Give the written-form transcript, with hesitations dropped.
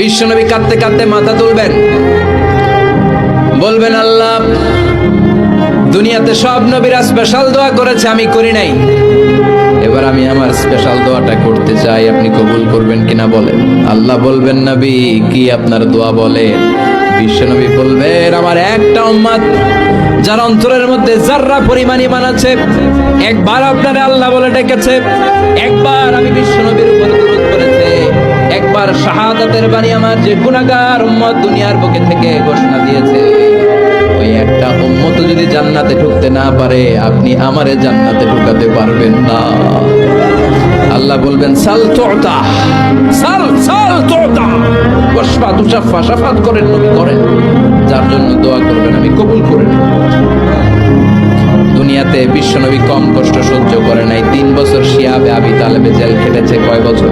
বিশ্বনবী কাঁদতে কাঁদতে মাথা তুলবেন, বলবেন আল্লাহ, দুনিয়াতে সব নবীরা স্পেশাল দোয়া করেছে, আমি করি নাই, এবার আমি আমার স্পেশাল দোয়াটা করতে চাই, আপনি কবুল করবেন কিনা বলেন। আল্লাহ বলবেন, নবী কি আপনার দোয়া বলেন? বিশ্বনবী বলবেন, আমার একটা উম্মত যার অন্তরের মধ্যে যাররা পরিমাণ ঈমান আছে, একবার আপনারে আল্লাহ বলে ডেকেছে, একবার আমি বিশ্বনবীর উপর দরুদ করেছে, একবার শাহাদাতের বাণী আমার যে গুনাহগার উম্মত দুনিয়ার বুকে থেকে ঘোষণা দিয়েছে, ওই একটা উম্মত যদি জান্নাতে ঢুকতে না পারে, আপনি আমারে জান্নাতে ঢুকাতে পারবেন না। আল্লাহ বলবেন, সাল তুতা, সাল সাল তুতা, ওয়াশফা তুশাফা, শাফাত করেন নবী করেন, যার জন্য দোয়া করবেন আমি কবুল করে নেব। দুনিয়াতে বিশ্বনবী কম কষ্ট সহ্য করে নাই, 3 বছর শিয়াবে আবি তালেবে জেল খেটেছে। কয় বছর?